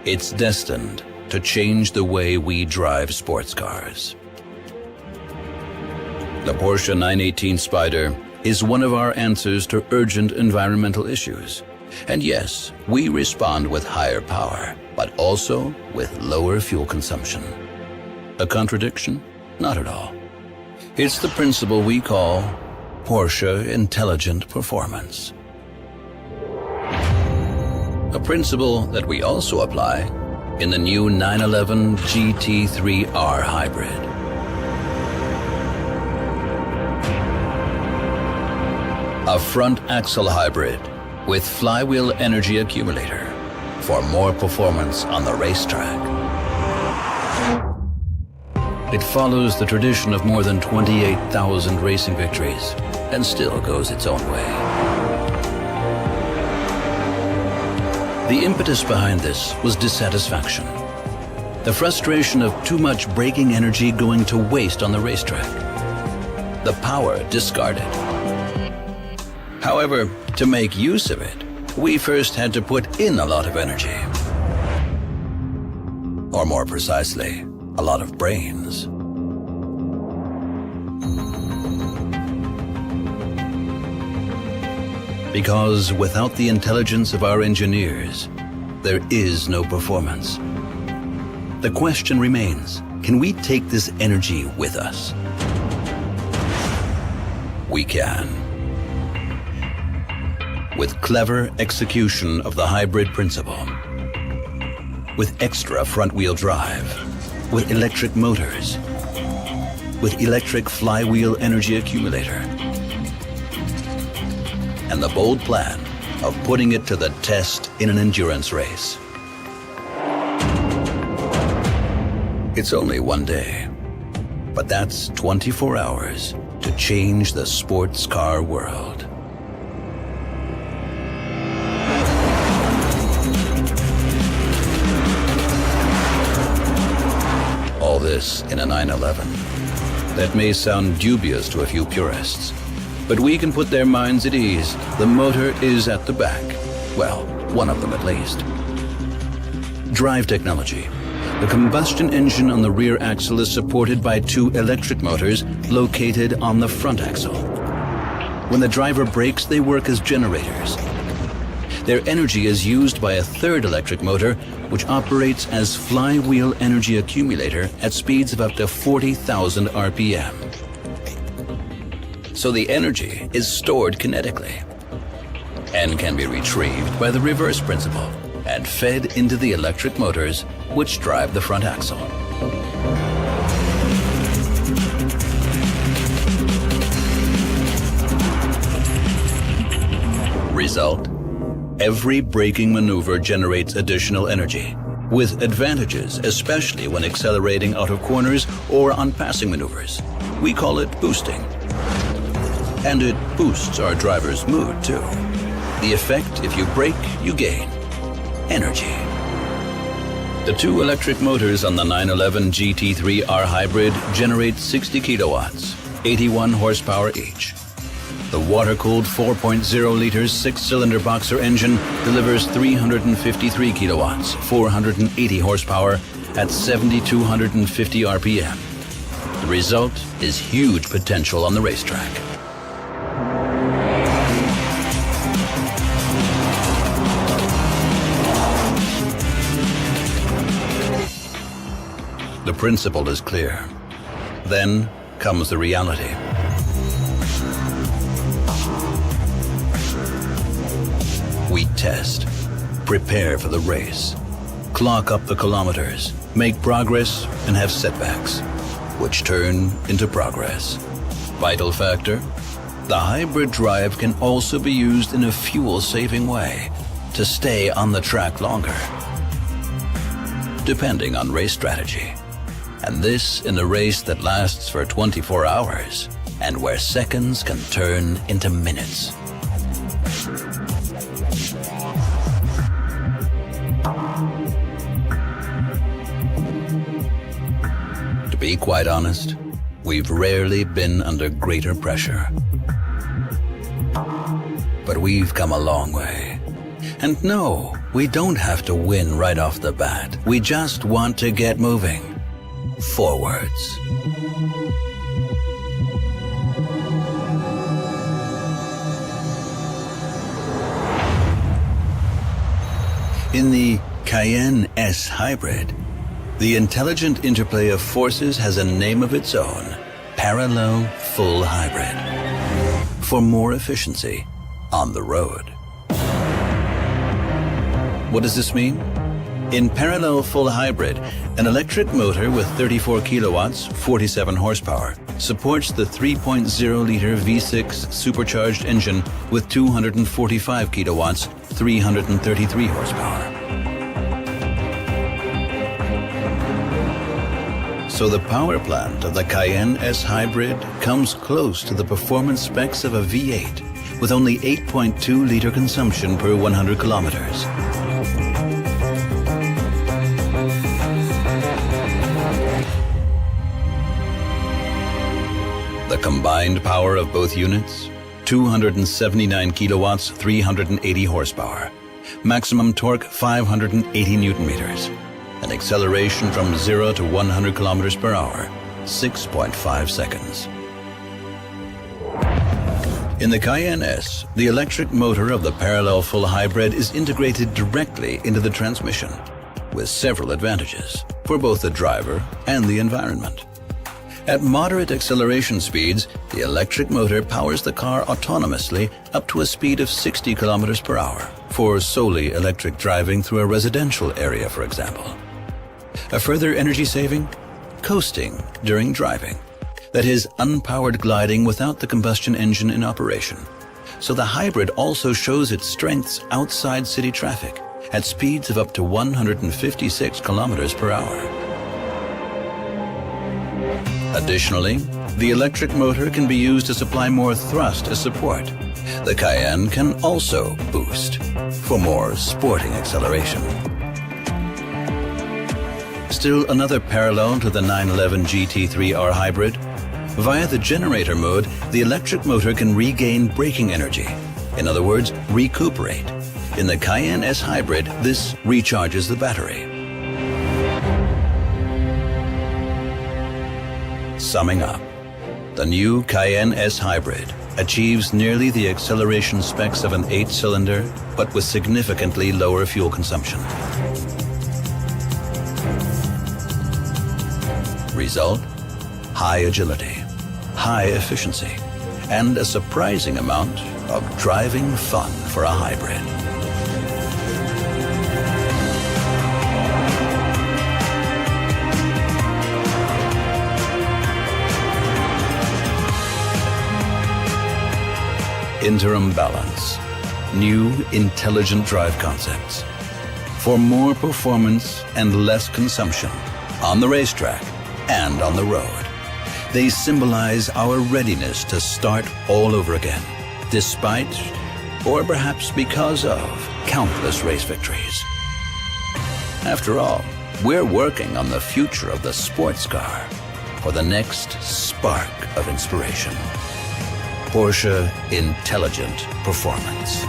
It's destined to change the way we drive sports cars. The Porsche 918 Spyder is one of our answers to urgent environmental issues. And yes, we respond with higher power, but also with lower fuel consumption. A contradiction? Not at all. It's the principle we call Porsche Intelligent Performance. A principle that we also apply in the new 911 GT3R Hybrid. A front axle hybrid with flywheel energy accumulator for more performance on the racetrack. It follows the tradition of more than 28,000 racing victories and still goes its own way. The impetus behind this was dissatisfaction. The frustration of too much braking energy going to waste on the racetrack. The power discarded. However, to make use of it, we first had to put in a lot of energy. Or more precisely, a lot of brains. Because without the intelligence of our engineers, there is no performance. The question remains, can we take this energy with us? We can. With clever execution of the hybrid principle, with extra front-wheel drive, with electric motors, with electric flywheel energy accumulator, and the bold plan of putting it to the test in an endurance race. It's only one day, but that's 24 hours to change the sports car world. All this in a 911. That may sound dubious to a few purists, but we can put their minds at ease. The motor is at the back. Well, one of them at least. Drive technology. The combustion engine on the rear axle is supported by two electric motors located on the front axle. When the driver brakes, they work as generators. Their energy is used by a third electric motor, which operates as flywheel energy accumulator at speeds of up to 40,000 RPM. So the energy is stored kinetically and can be retrieved by the reverse principle and fed into the electric motors which drive the front axle. Result: every braking maneuver generates additional energy, with advantages especially when accelerating out of corners or on passing maneuvers. We call it boosting. And it boosts our driver's mood too. The effect: if you brake, you gain energy. The two electric motors on the 911 GT3R Hybrid generate 60 kilowatts, 81 horsepower each. The water-cooled 4.0-liter six-cylinder boxer engine delivers 353 kilowatts, 480 horsepower at 7,250 RPM. The result is huge potential on the racetrack. The principle is clear. Then comes the reality. We test, prepare for the race, clock up the kilometers, make progress, and have setbacks, which turn into progress. Vital factor: the hybrid drive can also be used in a fuel-saving way to stay on the track longer, depending on race strategy. And this in a race that lasts for 24 hours and where seconds can turn into minutes. To be quite honest, we've rarely been under greater pressure. But we've come a long way, And no, we don't have to win right off the bat. We just want to get moving. Forwards. In the Cayenne S Hybrid, the intelligent interplay of forces has a name of its own: Parallel Full Hybrid. For more efficiency on the road. What does this mean? In Parallel Full Hybrid, an electric motor with 34 kilowatts, 47 horsepower, supports the 3.0-liter V6 supercharged engine with 245 kilowatts, 333 horsepower. So the power plant of the Cayenne S Hybrid comes close to the performance specs of a V8 with only 8.2-liter consumption per 100 kilometers. The combined power of both units, 279 kilowatts, 380 horsepower. Maximum torque, 580 newton meters. An acceleration from 0 to 100 kilometers per hour, 6.5 seconds. In the Cayenne S, the electric motor of the Parallel Full Hybrid is integrated directly into the transmission, with several advantages for both the driver and the environment. At moderate acceleration speeds, the electric motor powers the car autonomously up to a speed of 60 kilometers per hour for solely electric driving through a residential area, for example. A further energy saving? Coasting during driving. That is, unpowered gliding without the combustion engine in operation. So the hybrid also shows its strengths outside city traffic at speeds of up to 156 kilometers per hour. Additionally, the electric motor can be used to supply more thrust as support. The Cayenne can also boost for more sporting acceleration. Still another parallel to the 911 GT3R Hybrid. Via the generator mode, the electric motor can regain braking energy. In other words, recuperate. In the Cayenne S Hybrid, this recharges the battery. Summing up, the new Cayenne S Hybrid achieves nearly the acceleration specs of an 8-cylinder, but with significantly lower fuel consumption. Result? High agility, high efficiency, and a surprising amount of driving fun for a hybrid. Interim balance. New intelligent drive concepts. For more performance and less consumption on the racetrack and on the road. They symbolize our readiness to start all over again, despite, or perhaps because of, countless race victories. After all, we're working on the future of the sports car for the next spark of inspiration. Porsche Intelligent Performance.